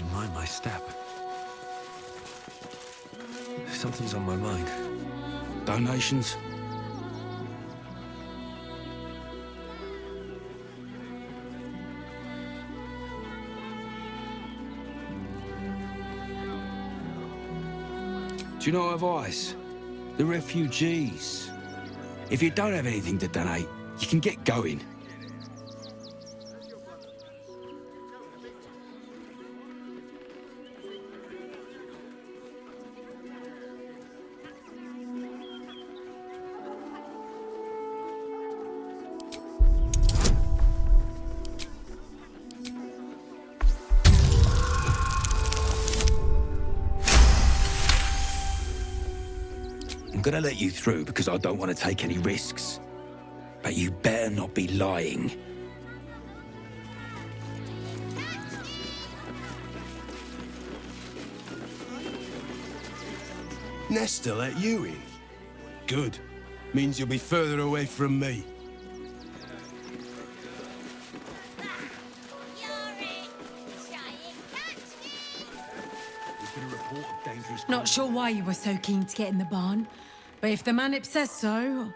can mind my step. Something's on my mind. Donations? Do you know advice? The refugees. If you don't have anything to donate, you can get going. I'm gonna let you through because I don't want to take any risks. But you better not be lying. Nesta let you in? Good. Means you'll be further away from me. Not sure why you were so keen to get in the barn, but if the manip says so...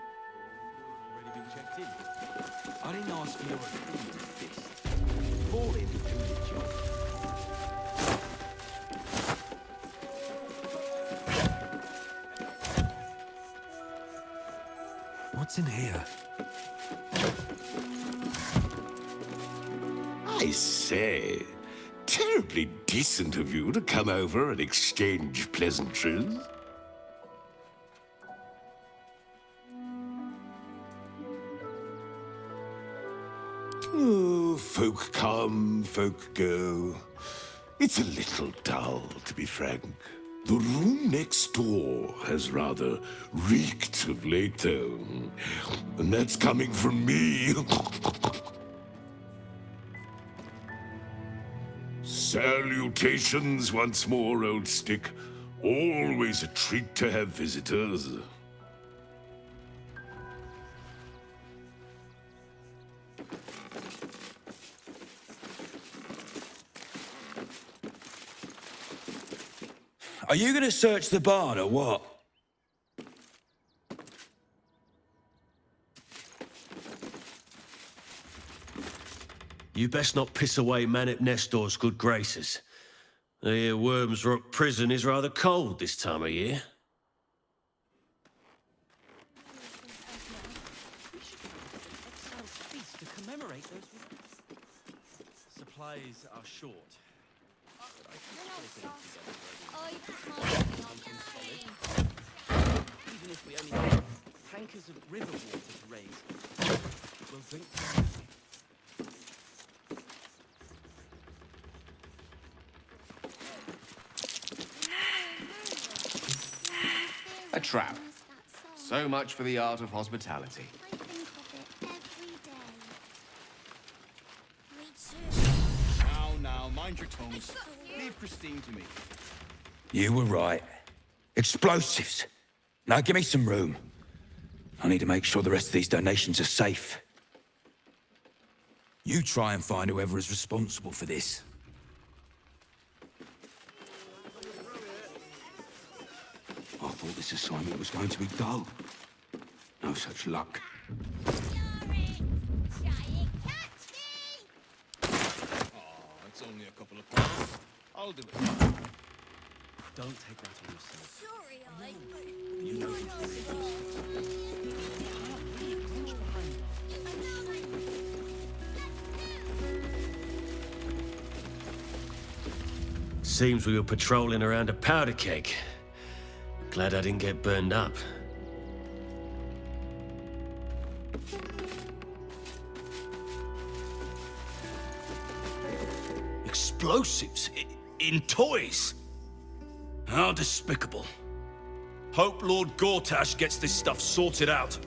I didn't ask for your opinion, fist. Fall in and do the job. What's in here? I say, terribly decent of you to come over and exchange pleasantries. Oh, folk come, folk go. It's a little dull, to be frank. The room next door has rather reeked of late, though. And that's coming from me. Salutations once more, old stick. Always a treat to have visitors. Are you gonna search the barn or what? You best not piss away Manip Nestor's good graces. I hear Worms Rock Prison is rather cold this time of year. Supplies are short. Even if we only have tankers of river water to raise, we'll drink. A trap. So much for the art of hospitality. I think of it every day. Me too. Now, mind your tongues. Leave Christine to me. You were right. Explosives. Now give me some room. I need to make sure the rest of these donations are safe. You try and find whoever is responsible for this. I thought this assignment was going to be dull. No such luck. It's only a couple of pounds. I'll do it. Don't take that on yourself. Sorry, I... You know Seems we were patrolling around a powder keg. Glad I didn't get burned up. Explosives? In toys? How despicable. Hope Lord Gortash gets this stuff sorted out.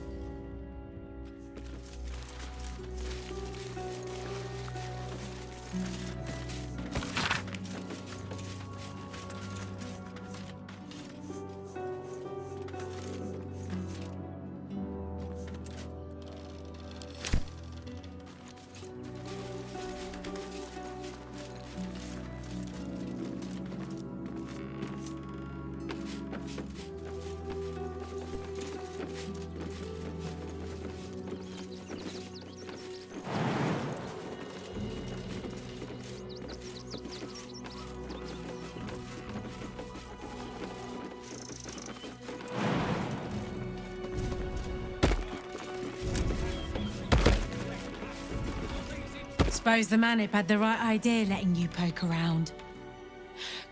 suppose the manip had the right idea letting you poke around.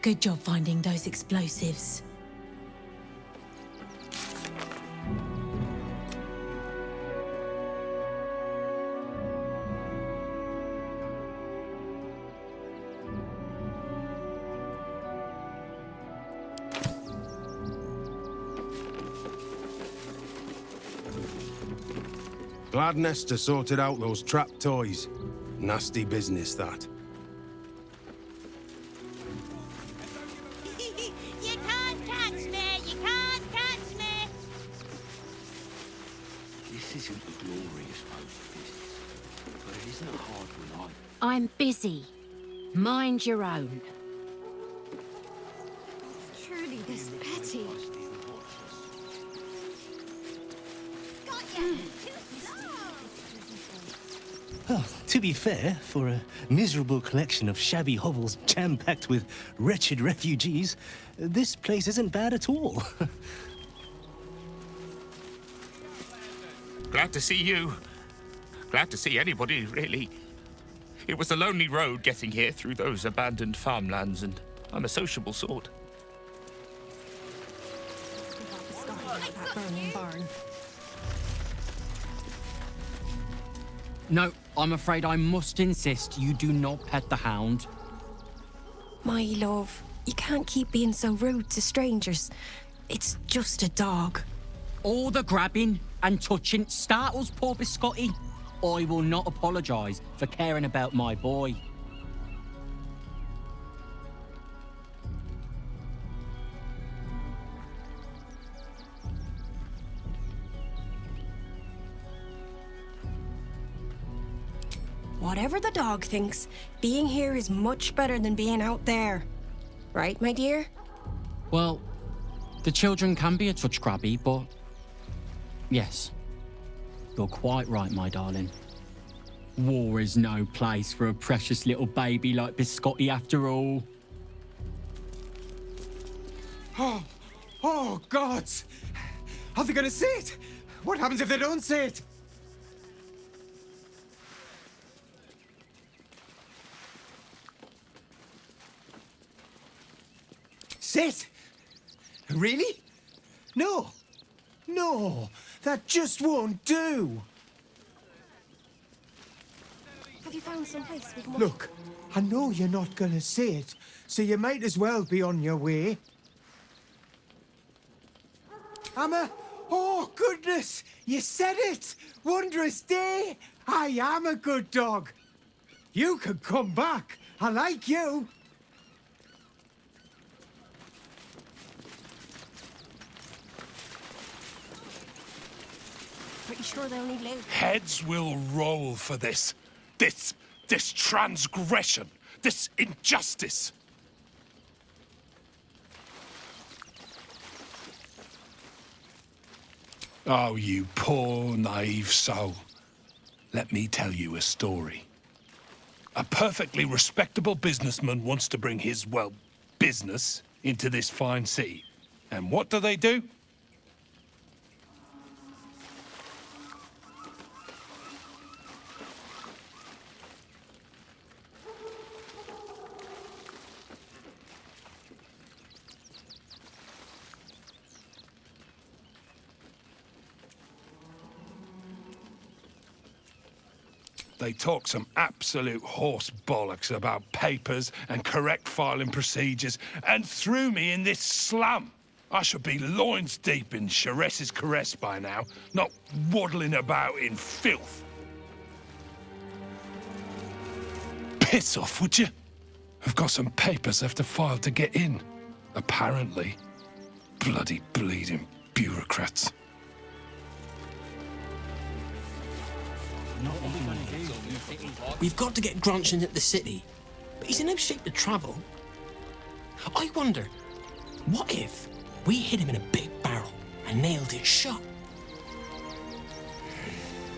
Good job finding those explosives. Glad Nestor sorted out those trap toys. Nasty business, that. You can't catch me! You can't catch me! This isn't the glorious post-fists, but it isn't a hard one either. I'm busy. Mind your own. Truly this petty. Got ya! Too slow! Well, to be fair, for a miserable collection of shabby hovels jam-packed with wretched refugees, this place isn't bad at all. Glad to see you. Glad to see anybody, really. It was a lonely road getting here through those abandoned farmlands, and I'm a sociable sort. That burning barn. No, I'm afraid I must insist you do not pet the hound. My love, you can't keep being so rude to strangers. It's just a dog. All the grabbing and touching startles poor Biscotti. I will not apologise for caring about my boy. Whatever the dog thinks, being here is much better than being out there. Right, my dear? Well, the children can be a touch grabby, but... yes, you're quite right, my darling. War is no place for a precious little baby like Biscotti after all. Oh, gods! Are they gonna see it? What happens if they don't see it? Sit? Really? No. No, that just won't do. Have you found some place we can watch? Look, I know you're not gonna see it, so you might as well be on your way. Hammer? Oh, goodness! You said it! Wondrous day! I am a good dog. You can come back. I like you. Pretty sure they only live. Heads will roll for this. This transgression. This injustice. Oh, you poor, naive soul. Let me tell you a story. A perfectly respectable businessman wants to bring his, well, business into this fine city. And what do? They talk some absolute horse bollocks about papers and correct filing procedures and threw me in this slum. I should be loins deep in Chares's caress by now, not waddling about in filth. Piss off, would you? I've got some papers I have to file to get in. Apparently. Bloody bleeding bureaucrats. We've got to get Grunch into the city, but he's in no shape to travel. I wonder, what if we hit him in a big barrel and nailed it shut?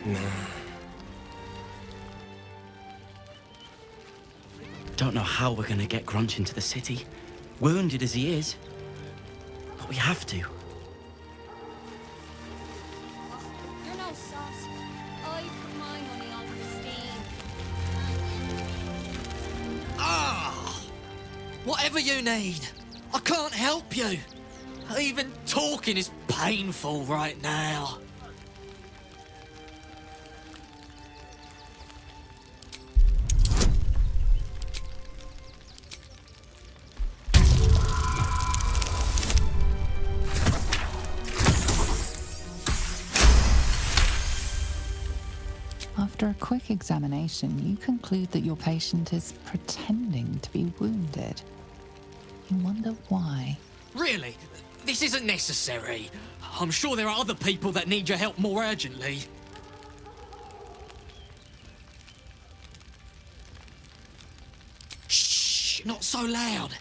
Nah. Don't know how we're gonna get Grunch into the city, wounded as he is, but we have to. You're no sauce. I'd put my money on Christine. Whatever you need. I can't help you. Even talking is painful right now. After a quick examination, you conclude that your patient is pretending to be wounded. You wonder why. Really? This isn't necessary. I'm sure there are other people that need your help more urgently. Shh! Not so loud.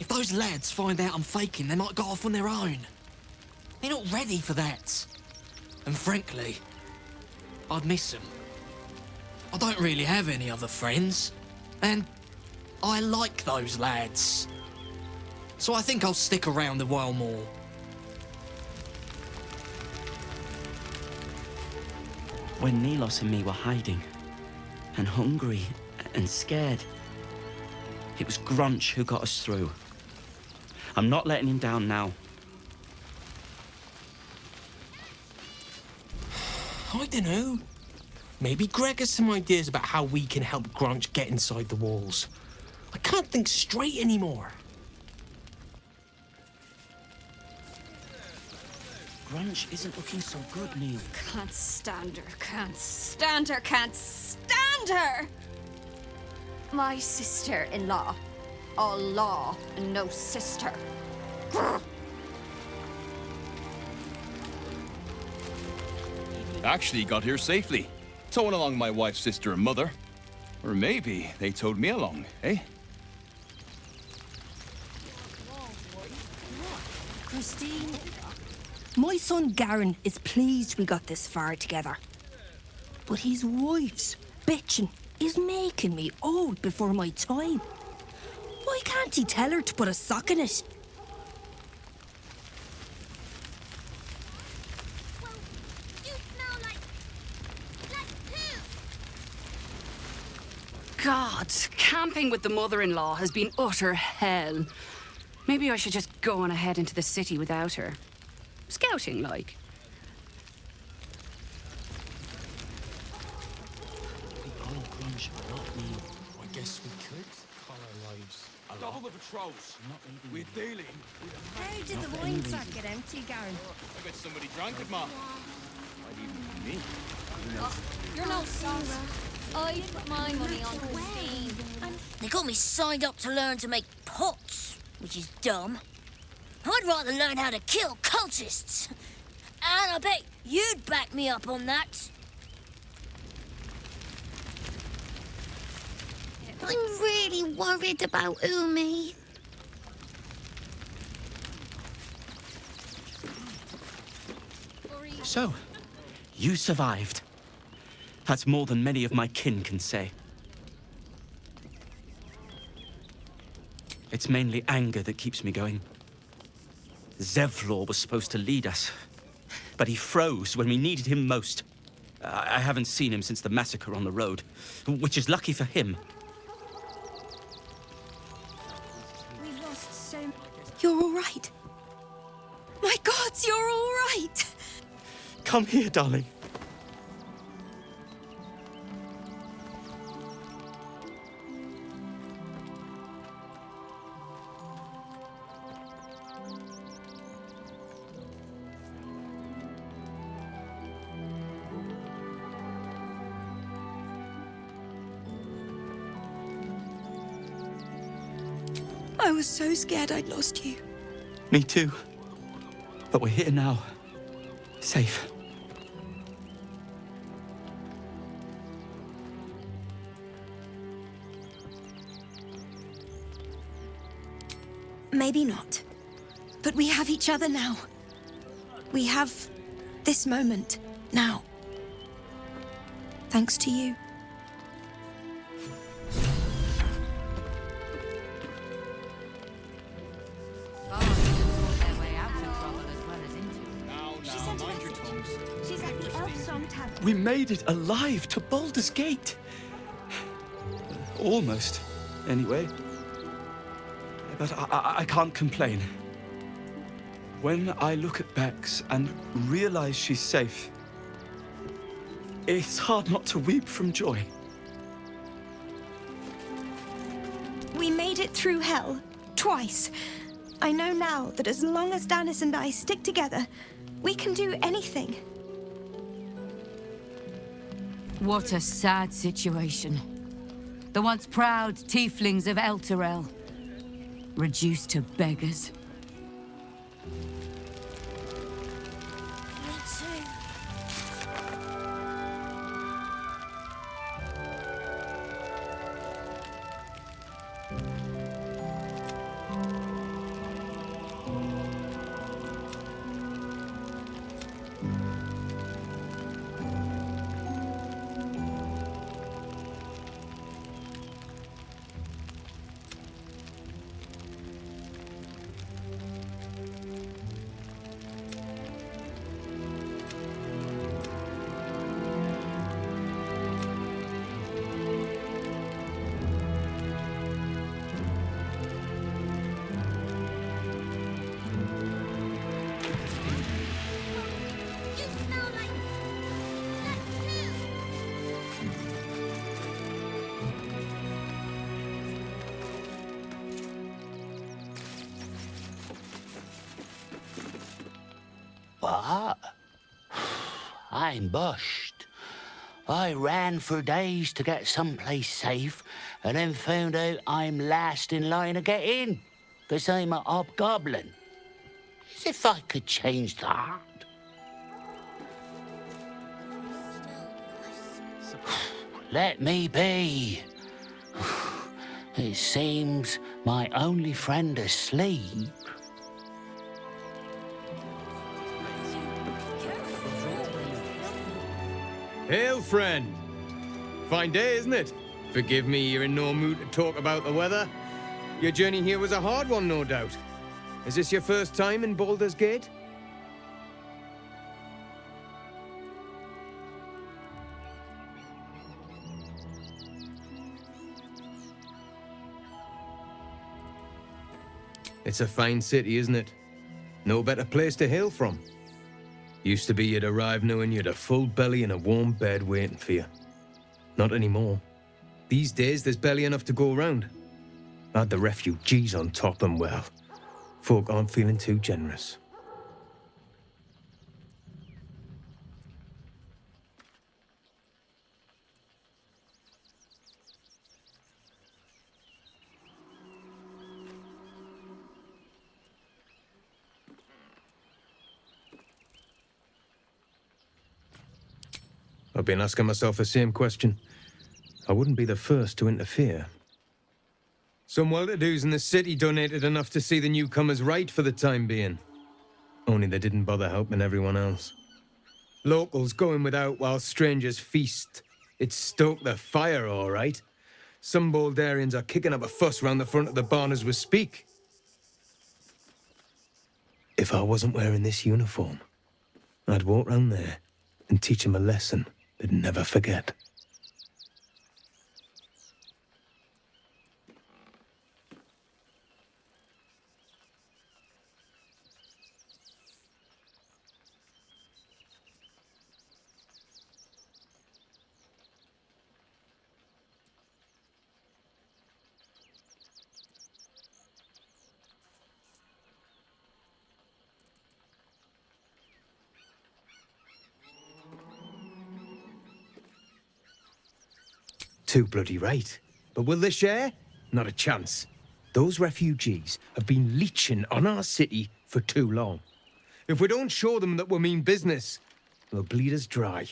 If those lads find out I'm faking, they might go off on their own. They're not ready for that. And frankly, I'd miss them. I don't really have any other friends. And I like those lads. So I think I'll stick around a while more. When Nilos and me were hiding, and hungry, and scared, it was Grunch who got us through. I'm not letting him down now. I don't know. Maybe Greg has some ideas about how we can help Grunch get inside the walls. I can't think straight anymore. Grunch isn't looking so good, Neil. Can't stand her, can't stand her, can't stand her! My sister-in-law. All law and no sister. Grr. Actually got here safely, towing along my wife's sister and mother. Or maybe they towed me along, eh? Christine, my son Garen is pleased we got this far together. But his wife's bitching is making me old before my time. Why can't he tell her to put a sock in it? God, camping with the mother-in-law has been utter hell. Maybe I should just go on ahead into the city without her. Scouting, like. I guess we could call our lives a lot. Double the patrols. We're dealing with a... How did the wine sack get empty, Garen? I bet somebody drank it, Ma. Might even be me. You're no sauce. I put my money on Christine. They got me signed up to learn to make pots, which is dumb. I'd rather learn how to kill cultists. And I bet you'd back me up on that. I'm really worried about Umi. So, you survived. That's more than many of my kin can say. It's mainly anger that keeps me going. Zevlor was supposed to lead us, but he froze when we needed him most. I haven't seen him since the massacre on the road, which is lucky for him. We've lost so... You're all right. My God, you're all right. Come here, darling. I was so scared I'd lost you. Me too. But we're here now. Safe. Maybe not. But we have each other now. We have this moment now. Thanks to you. We made it alive to Baldur's Gate. Almost, anyway. But I can't complain. When I look at Bex and realize she's safe, it's hard not to weep from joy. We made it through hell, twice. I know now that as long as Dennis and I stick together, we can do anything. What a sad situation. The once proud tieflings of Elturel, reduced to beggars. What? I'm bushed. I ran for days to get someplace safe and then found out I'm last in line to get in, because I'm a hobgoblin. As if I could change that. Let me be. It seems my only friend asleep. Hail, friend. Fine day, isn't it? Forgive me, you're in no mood to talk about the weather. Your journey here was a hard one, no doubt. Is this your first time in Baldur's Gate? It's a fine city, isn't it? No better place to hail from. Used to be you'd arrive knowing you'd a full belly and a warm bed waiting for you. Not anymore. These days, there's barely enough to go around. Add the refugees on top and, well, folk aren't feeling too generous. I've been asking myself the same question. I wouldn't be the first to interfere. Some well-to-dos in the city donated enough to see the newcomers right for the time being. Only they didn't bother helping everyone else. Locals going without while strangers feast. It stoked the fire, all right. Some Baldurians are kicking up a fuss round the front of the barn as we speak. If I wasn't wearing this uniform, I'd walk round there and teach them a lesson they'd never forget. Too bloody right. But will they share? Not a chance. Those refugees have been leeching on our city for too long. If we don't show them that we mean business, they'll bleed us dry.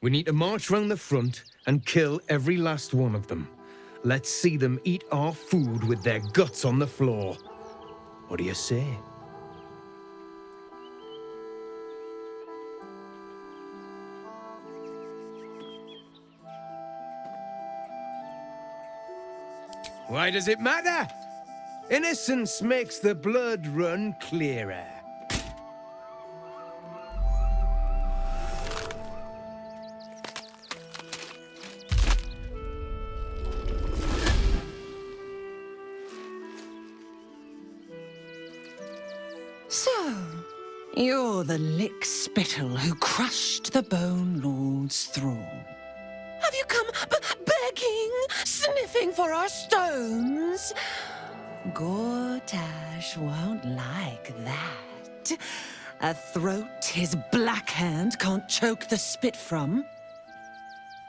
We need to march round the front and kill every last one of them. Let's see them eat our food with their guts on the floor. What do you say? Why does it matter? Innocence makes the blood run clearer. So, you're the lick spittle who crushed the Bone Lord's thrall. Have you come begging, sniffing for our stones? Gortash won't like that. A throat his black hand can't choke the spit from.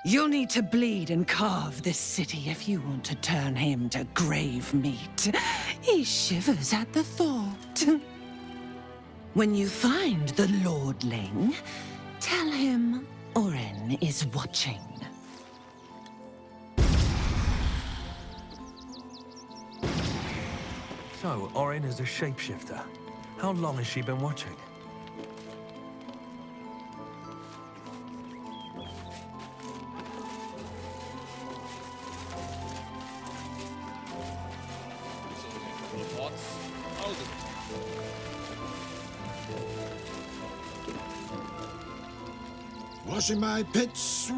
You'll need to bleed and carve this city if you want to turn him to grave meat. He shivers at the thought. When you find the Lordling, tell him Oren is watching. So, Oren is a shapeshifter. How long has she been watching?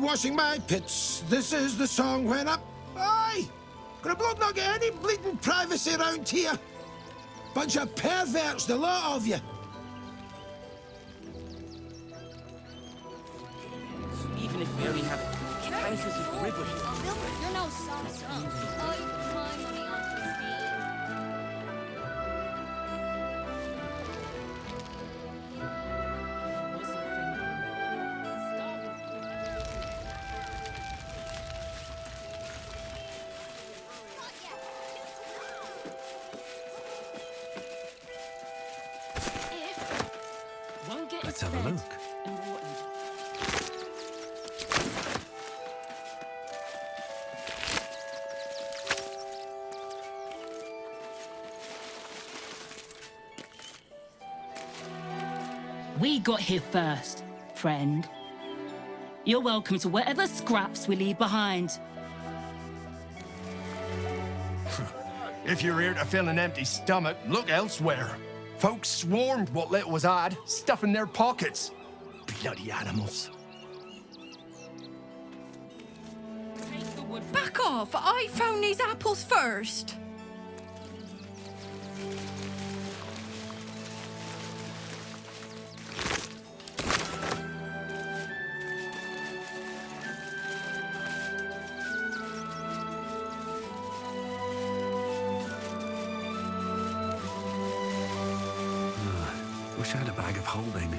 Washing my pits, this is the song when up. Aye! Gonna bloke not get any bleeding privacy around here. Bunch of perverts, the lot of you. Even if we only have tankers of river. You're no soft. I put my money on Let's have a look. We got here first, friend. You're welcome to whatever scraps we leave behind. If you're here to fill an empty stomach, look elsewhere. Folks swarmed what little was odd, stuffing their pockets. Bloody animals. Back off! I found these apples first. Wish I had a bag of holding.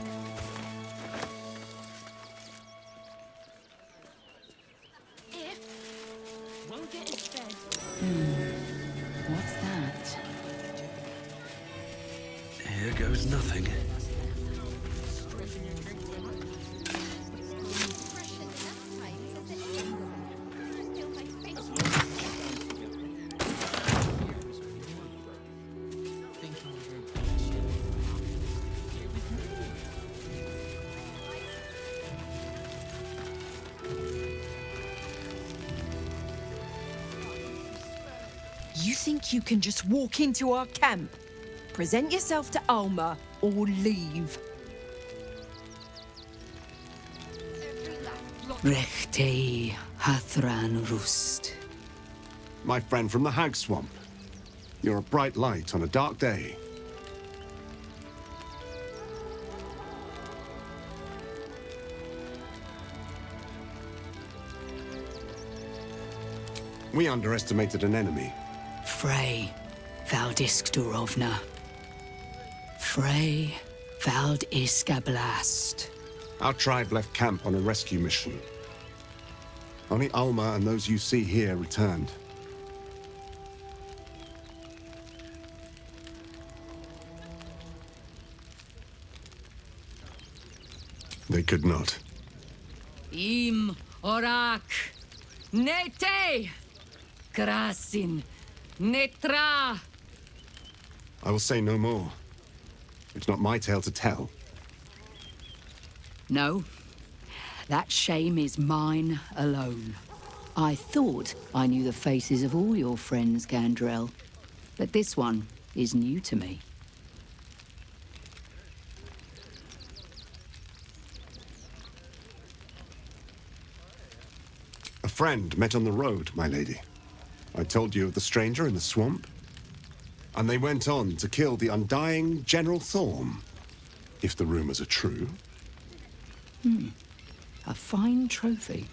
Won't get his bed. What's that? Here goes nothing. You think you can just walk into our camp, present yourself to Alma, or leave? Rechtei Hathran Rust. My friend from the Hag Swamp. You're a bright light on a dark day. We underestimated an enemy. Frey Valdiskdurovna. Frey Valdiskablast. Our tribe left camp on a rescue mission. Only Alma and those you see here returned. They could not. Im Orak. Nete. Krasin. Netra. I will say no more. It's not my tale to tell. No. That shame is mine alone. I thought I knew the faces of all your friends, Gandrel, but this one is new to me. A friend met on the road, my lady. I told you of the stranger in the swamp? And they went on to kill the undying General Thorm, if the rumors are true. A fine trophy.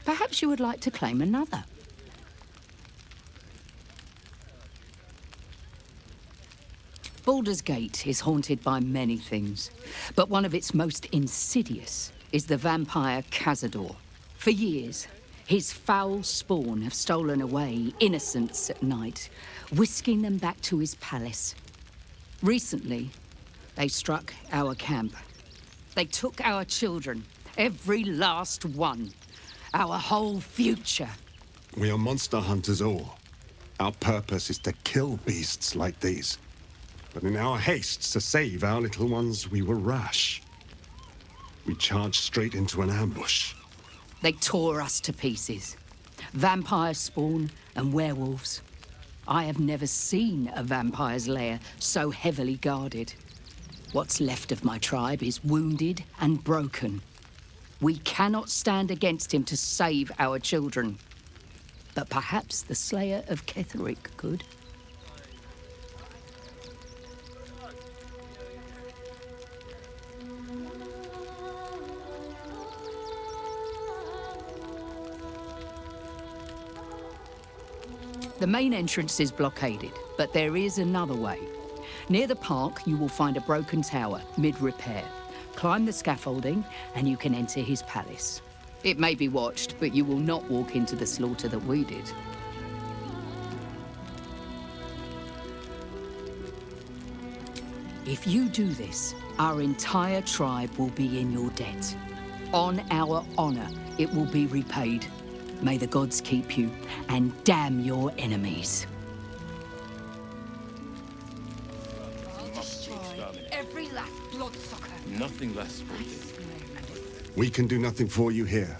Perhaps you would like to claim another. Baldur's Gate is haunted by many things, but one of its most insidious is the vampire Cazador. For years, his foul spawn have stolen away innocents at night, whisking them back to his palace. Recently, they struck our camp. They took our children, every last one, our whole future. We are monster hunters all. Our purpose is to kill beasts like these. But in our haste to save our little ones, we were rash. We charged straight into an ambush. They tore us to pieces. Vampire spawn and werewolves. I have never seen a vampire's lair so heavily guarded. What's left of my tribe is wounded and broken. We cannot stand against him to save our children. But perhaps the Slayer of Ketheric could. The main entrance is blockaded, but there is another way. Near the park, you will find a broken tower, mid-repair. Climb the scaffolding, and you can enter his palace. It may be watched, but you will not walk into the slaughter that we did. If you do this, our entire tribe will be in your debt. On our honor, it will be repaid. May the gods keep you, and damn your enemies. Every last bloodsucker. Nothing less will do. We can do nothing for you here.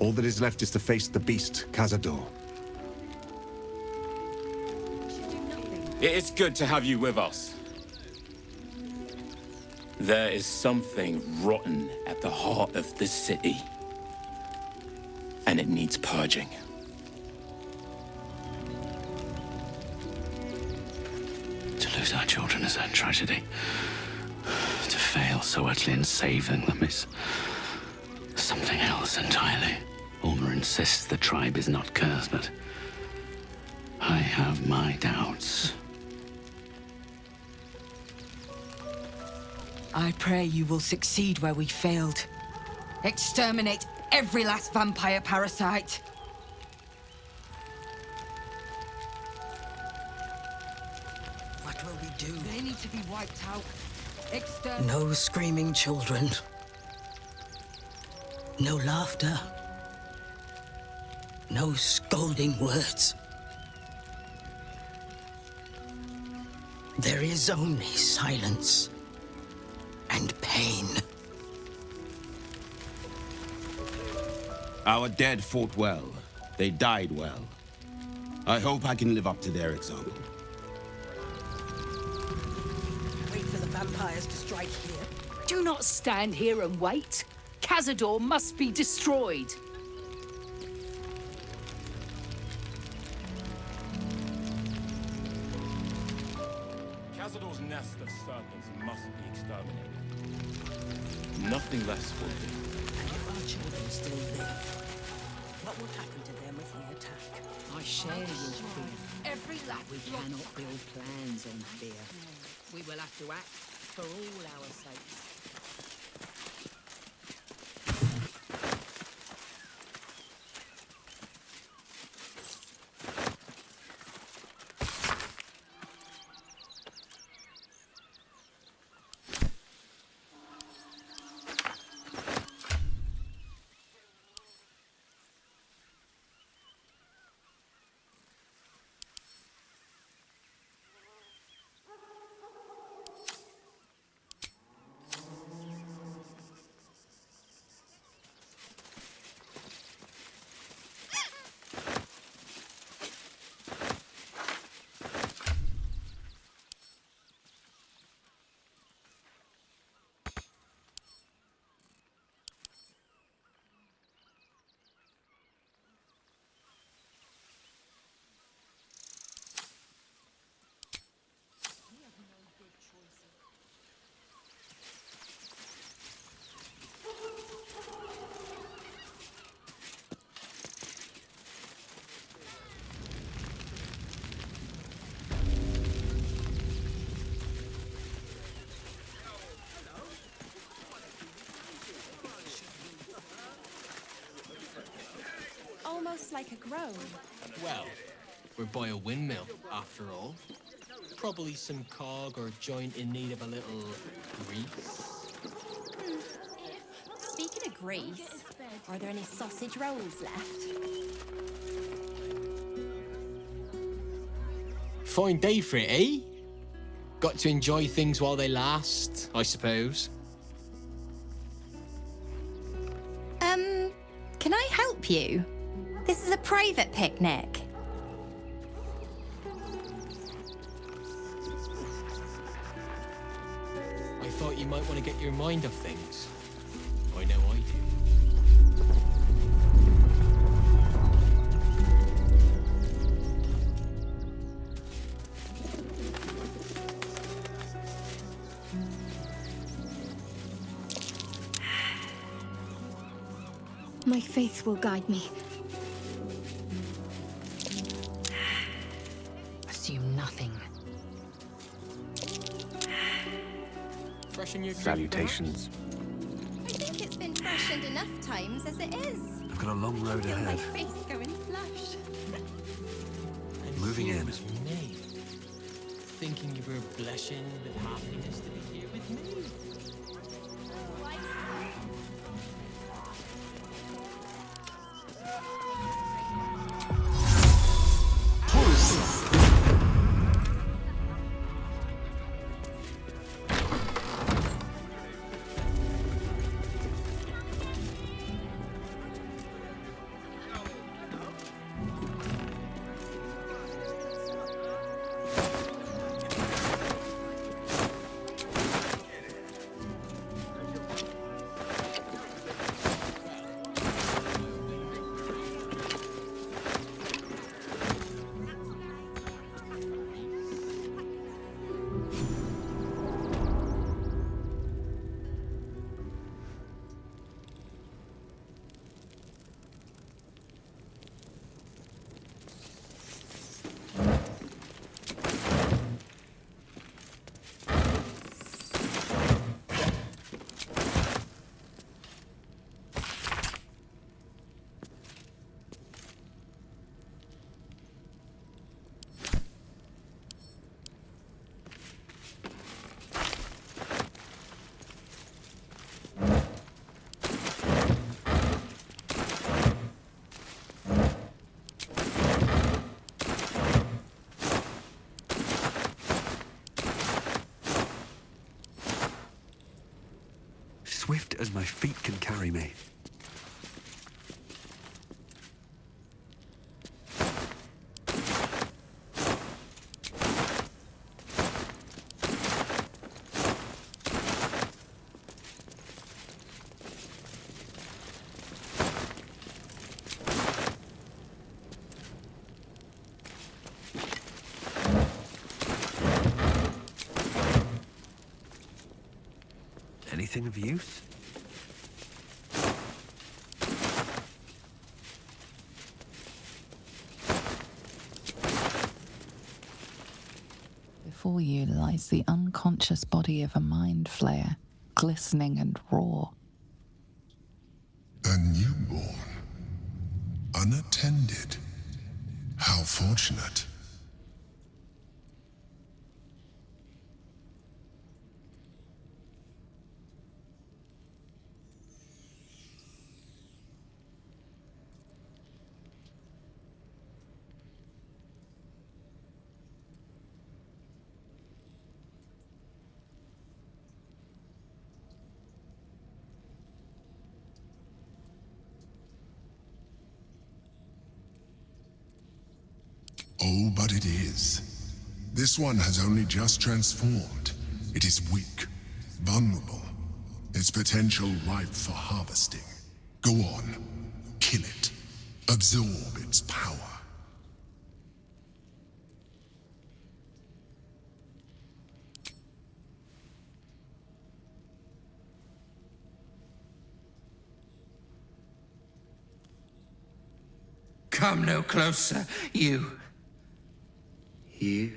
All that is left is to face the beast, Cazador. It is good to have you with us. There is something rotten at the heart of this city. And it needs purging. To lose our children is a tragedy. To fail so utterly in saving them is something else entirely. Ulmer insists the tribe is not cursed, but I have my doubts. I pray you will succeed where we failed. Exterminate every last vampire parasite. What will we do? They need to be wiped out. No screaming children. No laughter. No scolding words. There is only silence and pain. Our dead fought well. They died well. I hope I can live up to their example. Wait for the vampires to strike here. Do not stand here and wait. Cazador must be destroyed. Cazador's nest of serpents must be exterminated. Nothing less will do. And if our children still live, what will happen to them if we attack? I share your fear. Every last We cannot build plans on fear. We will have to act for all our sakes. looks like a grove. Well, we're by a windmill, after all. Probably some cog or joint in need of a little grease. Speaking of grease, are there any sausage rolls left? Fine day for it, eh? Got to enjoy things while they last, I suppose. Can I help you? This is a private picnic. I thought you might want to get your mind off things. I know I do. My faith will guide me. Assume nothing. Freshen your Salutations. I think it's been freshened enough times as it is. I've got a long road Feel my ahead. face going flush. Moving in. Me, thinking you were blushing with happiness to be here with me. Swift as my feet can carry me. Anything of use? Before you lies the unconscious body of a mind flayer, glistening and raw. A newborn. Unattended. How fortunate. Oh, but it is. This one has only just transformed. It is weak, vulnerable. Its potential ripe for harvesting. Go on, kill it. Absorb its power. Come no closer, you. You.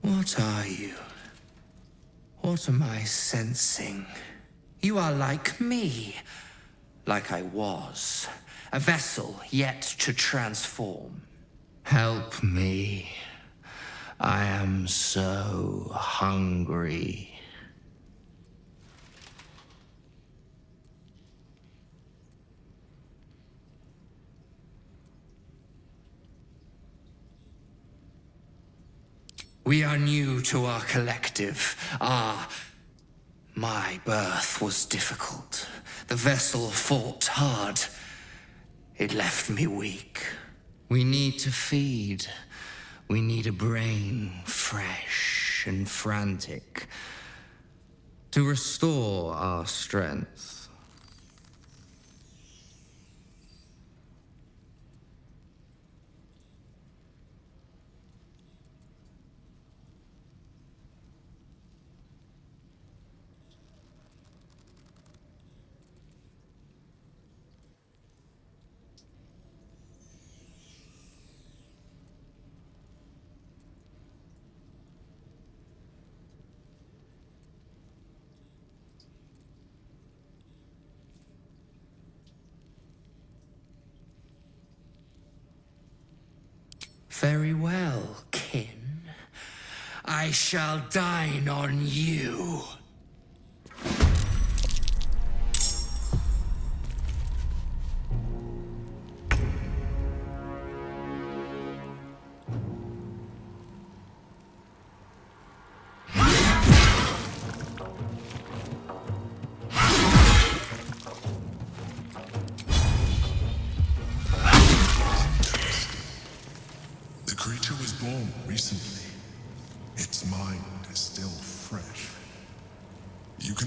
What are you? What am I sensing? You are like me. Like I was. A vessel yet to transform. Help me. I am so hungry. We are new to our collective. My birth was difficult. The vessel fought hard. It left me weak. We need to feed. We need a brain fresh and frantic to restore our strength. Very well, kin. I shall dine on you.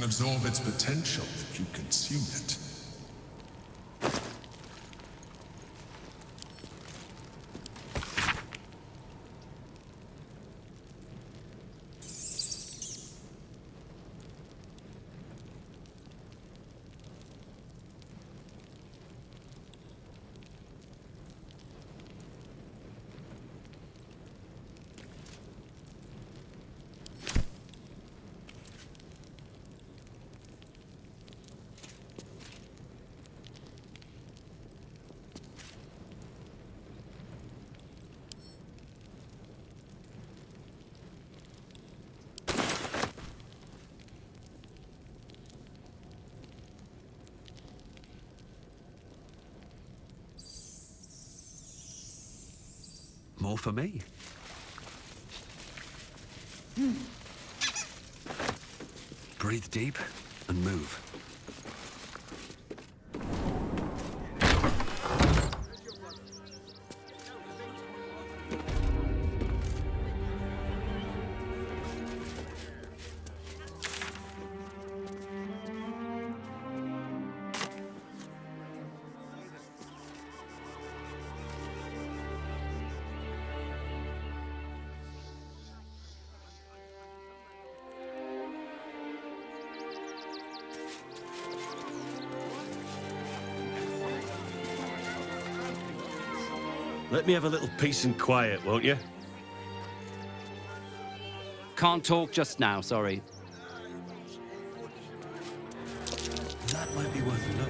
Absorb its potential if you consume it. More for me. Breathe deep and move. Let me have a little peace and quiet, won't you? Can't talk just now, sorry. That might be worth a look.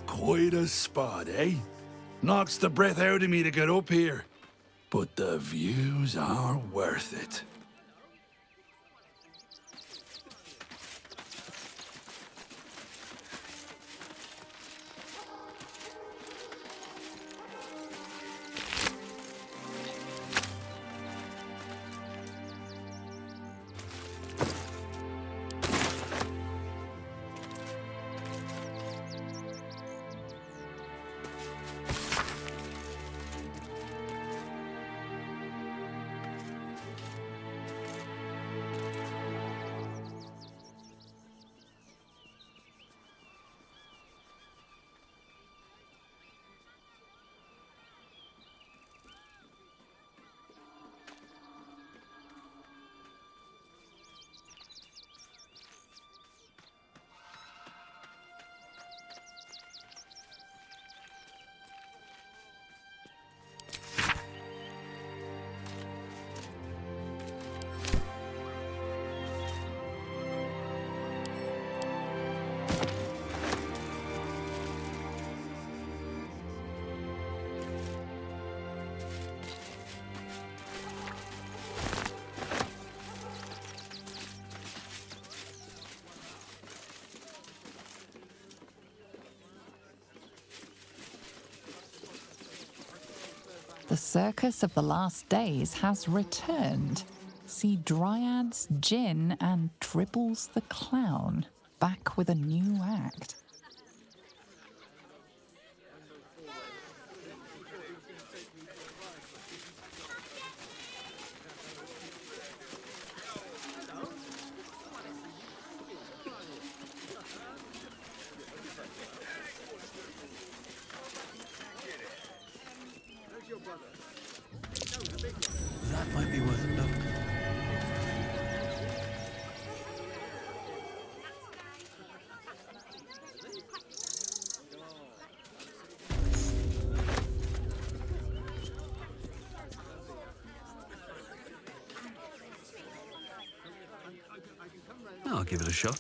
Quite a spot, eh? Knocks the breath out of me to get up here. But the views are worth it. The circus of the last days has returned. See Dryads, Jinn, and Dribbles the Clown back with a new act. That might be worth a look. I'll give it a shot.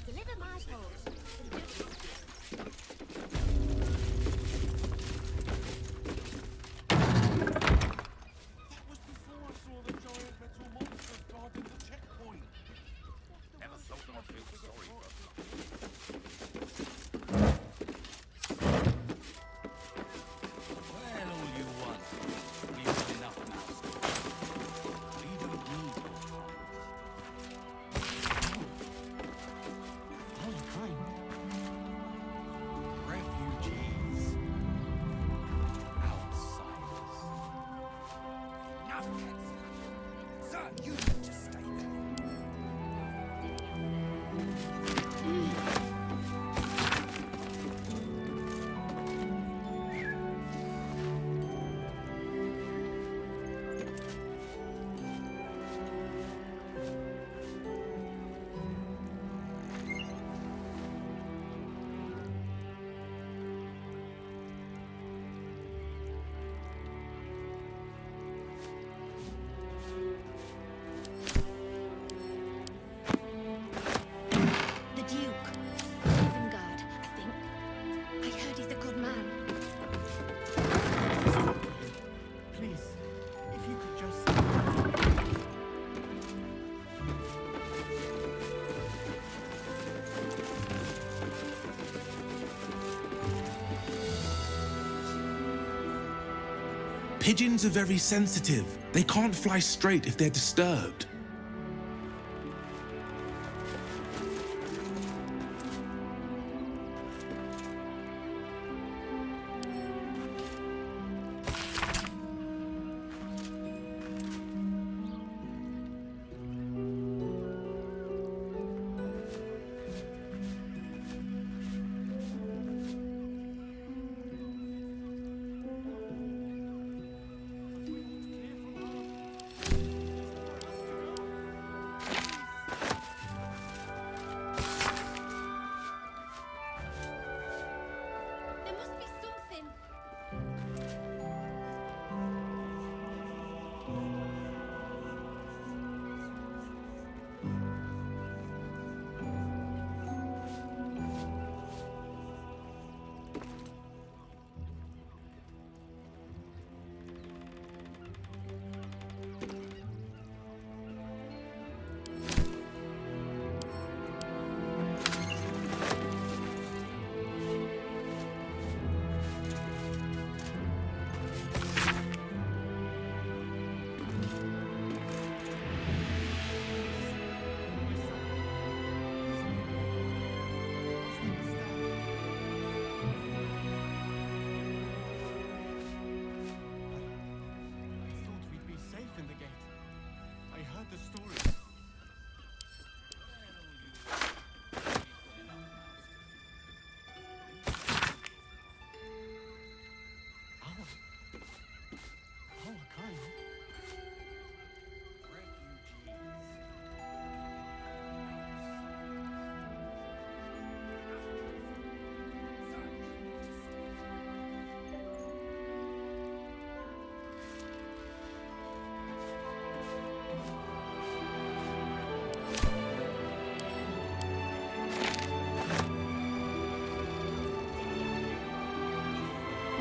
Deliver my post. Pigeons are very sensitive. They can't fly straight if they're disturbed.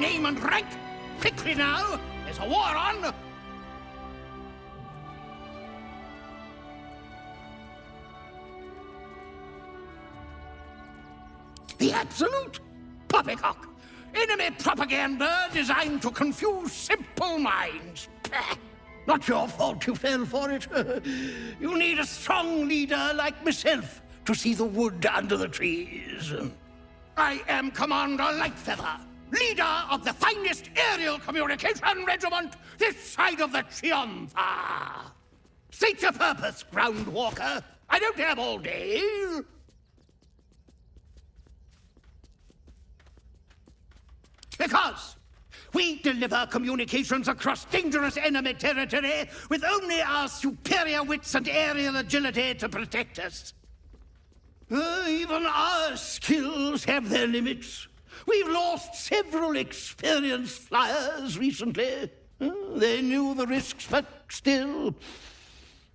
name and rank? Quickly now! There's a war on! The absolute poppycock! Enemy propaganda designed to confuse simple minds. Pah! Not your fault you fell for it. You need a strong leader like myself to see the wood under the trees. I am Commander Lightfeather, leader of the finest aerial communication regiment this side of the Chiantha. State your purpose, Groundwalker. I don't have all day. Because we deliver communications across dangerous enemy territory with only our superior wits and aerial agility to protect us. Even our skills have their limits. We've lost several experienced flyers recently. They knew the risks, but still,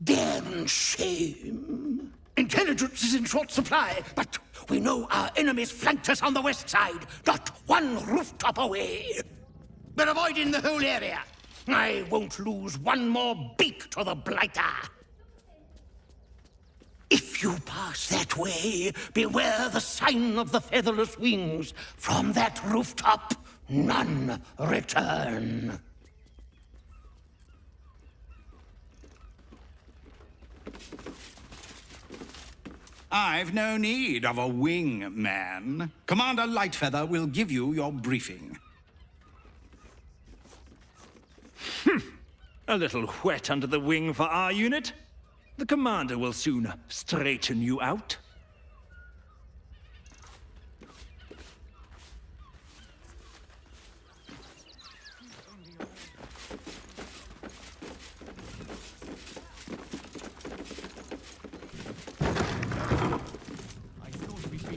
damn shame. Intelligence is in short supply, but we know our enemies flanked us on the west side, not one rooftop away. We're avoiding the whole area. I won't lose one more beak to the blighter. If you pass that way, beware the sign of the featherless wings. From that rooftop, none return. I've no need of a wing man. Commander Lightfeather will give you your briefing. A little wet under the wing for our unit. The commander will soon straighten you out.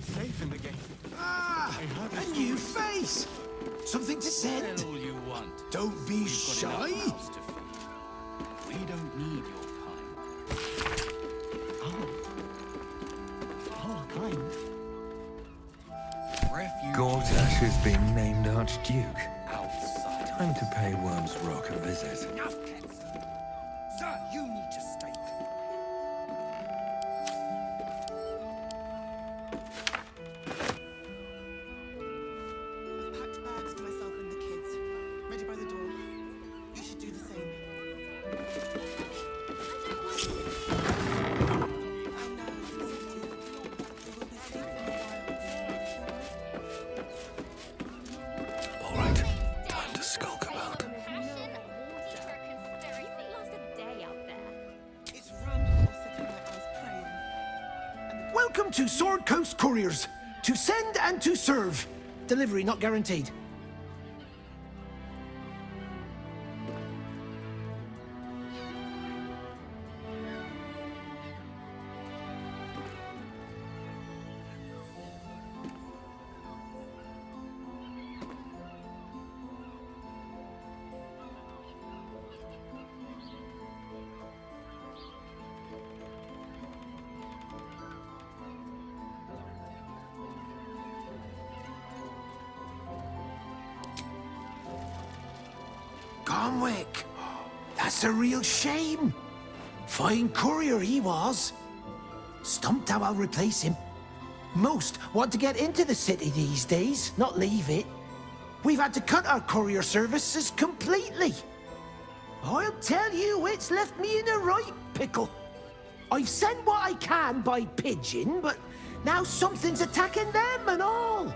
Safe in the game. Ah, a new face. Something to send. Tell all you want. Don't be shy. We don't need your kind. Oh, kind. Gortash has been named Archduke. Outside. Time to pay Worm's Rock a visit. Sir, you need to stay. Welcome to Sword Coast Couriers. To send and to serve. Delivery not guaranteed. Gormwick, that's a real shame. Fine courier he was. Stumped how I'll replace him. Most want to get into the city these days, not leave it. We've had to cut our courier services completely. I'll tell you, it's left me in a right pickle. I've sent what I can by pigeon, but now something's attacking them and all.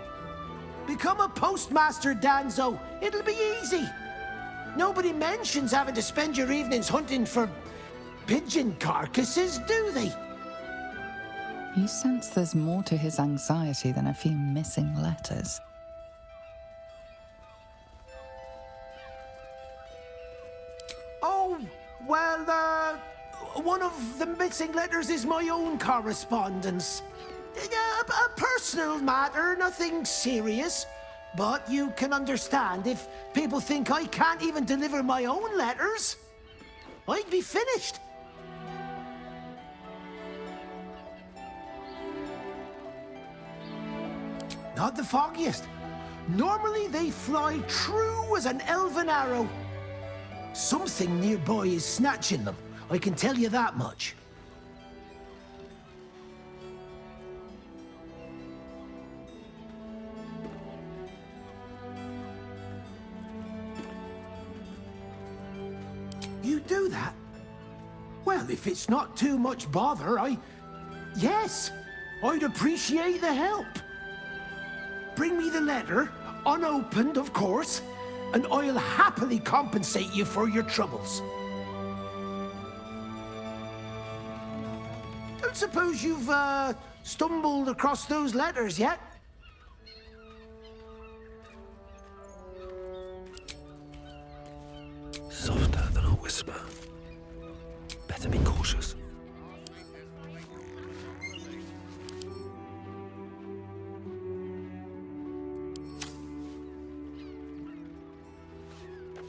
Become a postmaster, Danzo. It'll be easy. Nobody mentions having to spend your evenings hunting for pigeon carcasses, do they? You sense there's more to his anxiety than a few missing letters. Oh, well, one of the missing letters is my own correspondence. A personal matter, nothing serious. But you can understand if people think I can't even deliver my own letters, I'd be finished. Not the foggiest. Normally they fly true as an elven arrow. Something nearby is snatching them, I can tell you that much. You do that? Well, if it's not too much bother, yes, I'd appreciate the help. Bring me the letter, unopened, of course, and I'll happily compensate you for your troubles. Don't suppose you've, stumbled across those letters yet? Softer than a whisper. Better be cautious.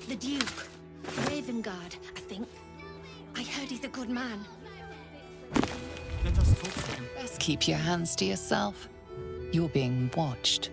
The Duke. Ravengard, I think. I heard he's a good man. Let us talk to him. Best keep your hands to yourself. You're being watched.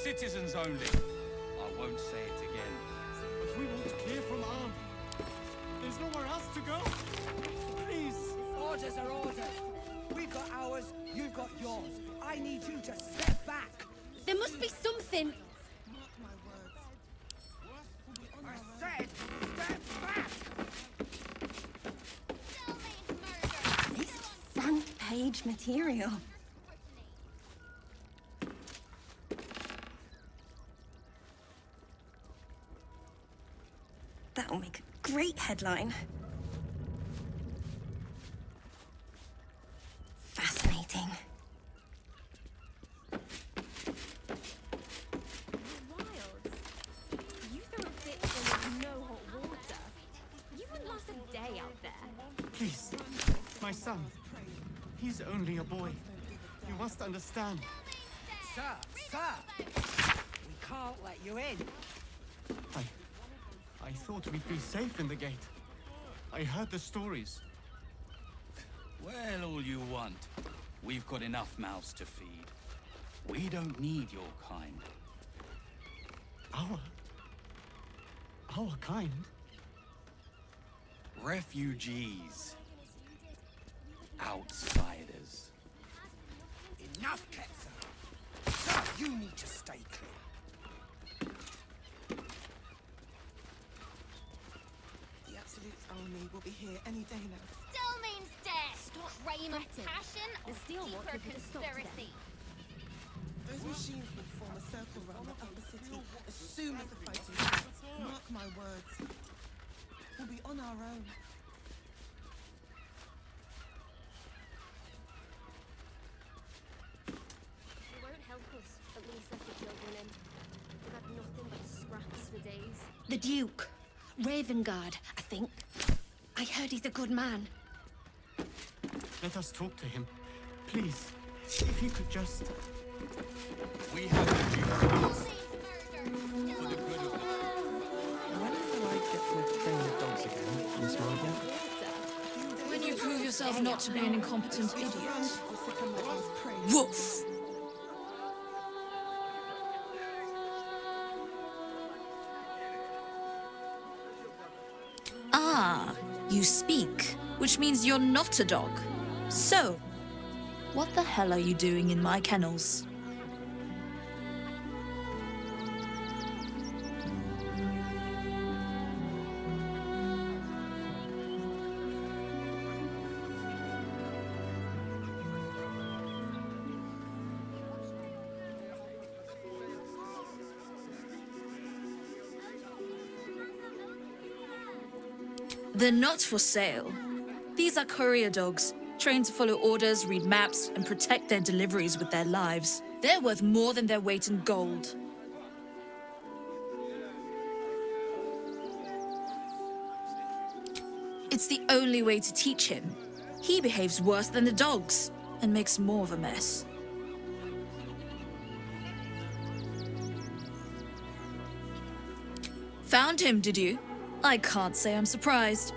Citizens only. I won't say it again. But we want clear from arm. There's nowhere else to go. Please. Orders are orders. We've got ours, you've got yours. I need you to step back. There must be something. Mark my words. I said, step back. This front page material. That'll make a great headline. Fascinating. You throw a fit in no hot water. You wouldn't last a day out there. Please. My son. He's only a boy. You must understand. Sir! We can't let you in. I thought we'd be safe in the gate. I heard the stories. Well, all you want. We've got enough mouths to feed. We don't need your kind. Our kind? Refugees. Outsiders. Enough, Ketzer. Sir, you need to stay clear. The Absolute's army will be here any day now. Still means death. Stop Reign of fretting. passion or The steel deeper watch will put a stop to conspiracy. Those machines will form a circle around the upper city as soon as the fighting starts. Mark my words. We'll be on our own. It won't help us. At least let the children in. We've had nothing but scraps for days. The Duke. Ravengard, I think. I heard he's a good man. Let us talk to him. Please. If you could just... We have the Duke. When will I get to train with dogs again, Miss Morgan? When you prove yourself not to be an incompetent idiot. Woof! Ah, you speak, which means you're not a dog. So, what the hell are you doing in my kennels? They're not for sale. These are courier dogs, trained to follow orders, read maps, and protect their deliveries with their lives. They're worth more than their weight in gold. It's the only way to teach him. He behaves worse than the dogs, and makes more of a mess. Found him, did you? I can't say I'm surprised.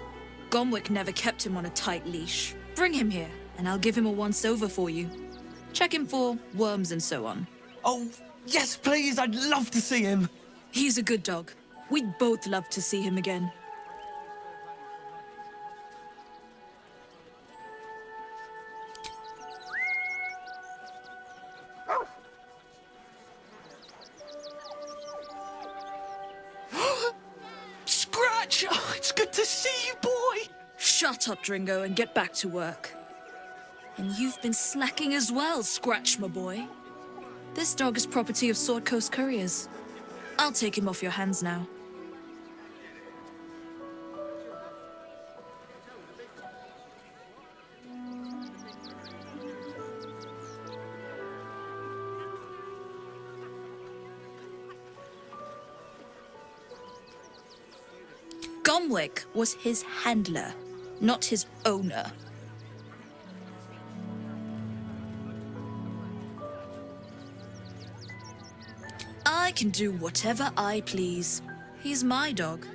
Gomwick never kept him on a tight leash. Bring him here, and I'll give him a once-over for you. Check him for worms and so on. Oh, yes, please, I'd love to see him. He's a good dog. We'd both love to see him again. Scratch! Oh, it's good to see you, boy! Shut up, Dringo, and get back to work. And you've been slacking as well, Scratch, my boy. This dog is property of Sword Coast Couriers. I'll take him off your hands now. Gomwick was his handler, not his owner. I can do whatever I please. He's my dog.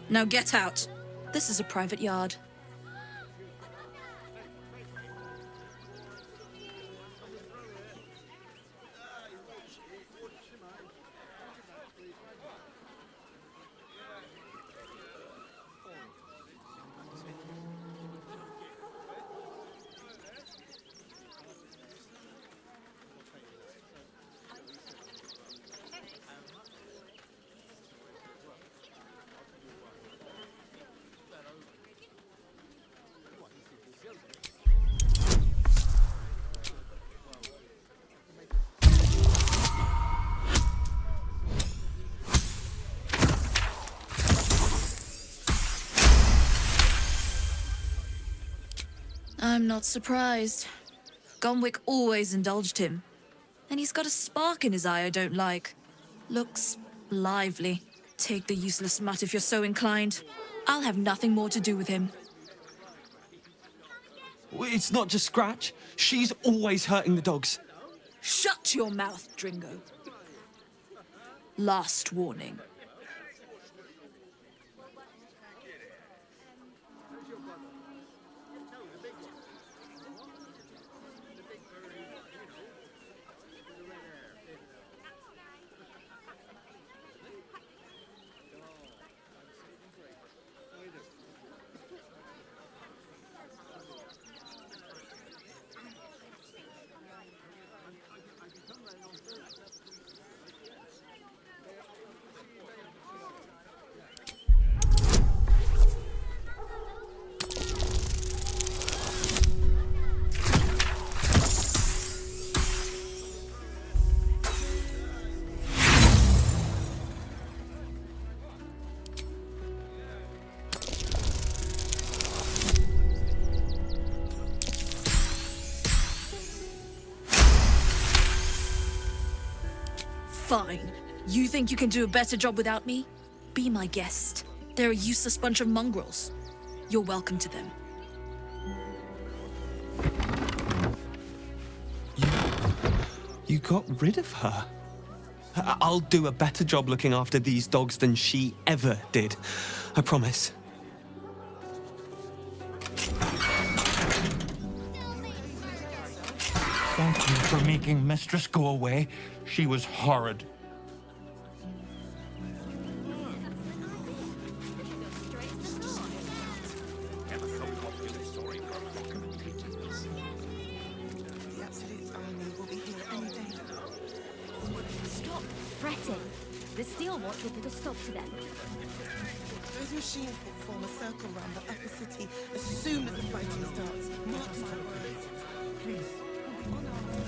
Now get out. This is a private yard. I'm not surprised. Gomwick always indulged him. And he's got a spark in his eye I don't like. Looks lively. Take the useless mutt if you're so inclined. I'll have nothing more to do with him. It's not just Scratch. She's always hurting the dogs. Shut your mouth, Dringo. Last warning. Fine. You think you can do a better job without me? Be my guest. They're a useless bunch of mongrels. You're welcome to them. You got rid of her. I'll do a better job looking after these dogs than she ever did. I promise. Thank you for making Mistress go away. She was horrid. Stop fretting. The Steel Watch will put a stop to them. Those machines will form a circle around the upper city as soon as the fighting starts. Mark my words. Please, we'll be on our way.